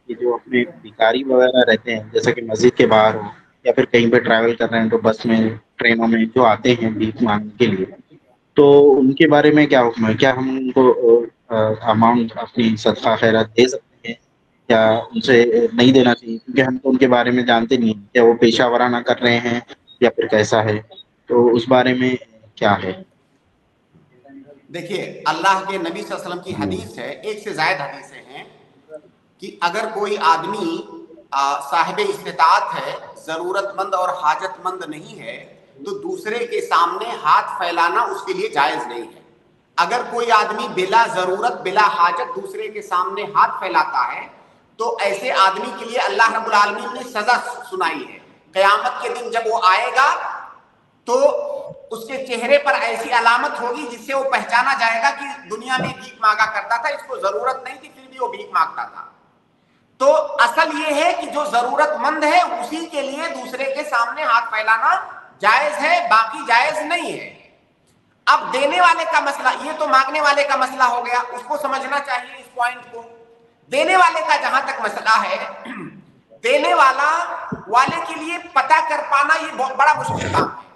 کہ جو اپنے بھکاری وغیرہ رہتے ہیں جیسے کہ مسجد کے باہر ہو یا پھر کہیں پہ ٹریول کر رہے ہیں تو بس میں ٹرینوں میں جو آتے ہیں بھیک مانگنے کے لیے، تو ان کے بارے میں کیا حکم ہے؟ کیا ہم ان کو اماؤنٹ اپنی صدقہ خیرات دے سکتے ہیں یا ان سے نہیں دینا چاہیے؟ کیونکہ ہم تو ان کے بارے میں جانتے نہیں ہیں کیا وہ پیشہ ورانہ کر رہے ہیں یا پھر کیسا ہے، تو اس بارے میں کیا ہے؟ دیکھیے، اللہ کے نبی صلی اللہ علیہ وسلم کی حدیث ہے، ایک سے زائد حدیثیں ہیں، کہ اگر کوئی آدمی صاحب استطاعت ہے، ضرورت مند اور حاجت مند نہیں ہے، تو دوسرے کے سامنے ہاتھ پھیلانا اس کے لیے جائز نہیں ہے۔ اگر کوئی آدمی بلا ضرورت بلا حاجت دوسرے کے سامنے ہاتھ پھیلاتا ہے تو ایسے آدمی کے لیے اللہ رب العالمین نے سزا سنائی ہے۔ قیامت کے دن جب وہ آئے گا تو اس کے چہرے پر ایسی علامت ہوگی جس سے وہ پہچانا جائے گا کہ دنیا میں بھیک مانگا کرتا تھا، اس کو ضرورت نہیں تھی پھر بھی وہ بھیک مانگتا تھا۔ تو اصل یہ ہے کہ جو ضرورت مند ہے اسی کے لیے دوسرے کے سامنے ہاتھ پھیلانا جائز ہے، باقی جائز نہیں ہے۔ اب دینے والے کا مسئلہ، یہ تو مانگنے والے کا مسئلہ ہو گیا، اس کو سمجھنا چاہیے اس پوائنٹ کو۔ دینے والے کا جہاں تک مسئلہ ہے، دینے والے کے لیے پتہ کر پانا یہ بہت بڑا مشکل کام ہے۔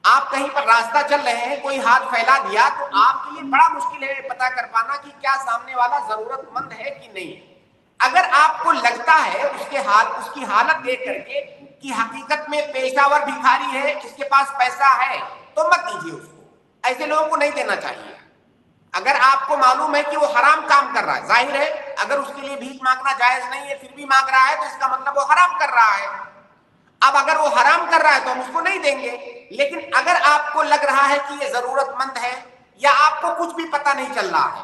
آپ کہیں پر راستہ چل رہے ہیں، کوئی ہاتھ پھیلا دیا تو آپ کے لیے بڑا مشکل ہے پتہ کر پانا کہ کیا سامنے والا ضرورت مند ہے کہ نہیں ہے۔ اگر آپ کو لگتا ہے اس کی حالت دیکھ کر کے کہ حقیقت میں پیشہ ور بھکاری ہے، اس کے پاس پیسہ ہے، تو مت دیجیے اس کو، ایسے لوگوں کو نہیں دینا چاہیے۔ اگر آپ کو معلوم ہے کہ وہ حرام کام کر رہا ہے، ظاہر ہے اگر اس کے لیے بھیک مانگنا جائز نہیں ہے پھر بھی مانگ رہا ہے تو اس کا مطلب وہ حرام کر رہا ہے۔ اب اگر وہ حرام کر رہا ہے تو ہم اس کو نہیں دیں گے، لیکن اگر آپ کو لگ رہا ہے کہ یہ ضرورت مند ہے یا آپ کو کچھ بھی پتہ نہیں چل رہا ہے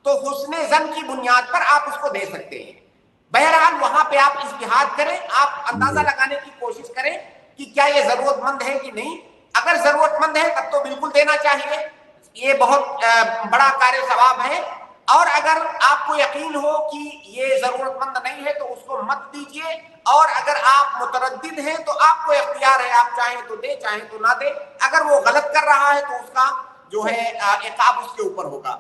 تو حسن ظن کی بنیاد پر آپ اس کو دے سکتے ہیں۔ بہرحال وہاں پہ آپ اجتہاد کریں، آپ اندازہ جی لگانے کی کوشش کریں کہ کیا یہ ضرورت مند ہے کہ نہیں۔ اگر ضرورت مند ہے تب تو بالکل دینا چاہیے، یہ بہت بڑا کار ثواب ہے۔ اور اگر آپ کو یقین ہو کہ یہ ضرورت مند نہیں ہے تو اس کو مت دیجیے، اور اگر آپ متردد ہیں تو آپ کو اختیار ہے، آپ چاہیں تو دے چاہیں تو نہ دے۔ اگر وہ غلط کر رہا ہے تو اس کا جو ہے عقاب اس کے اوپر ہوگا۔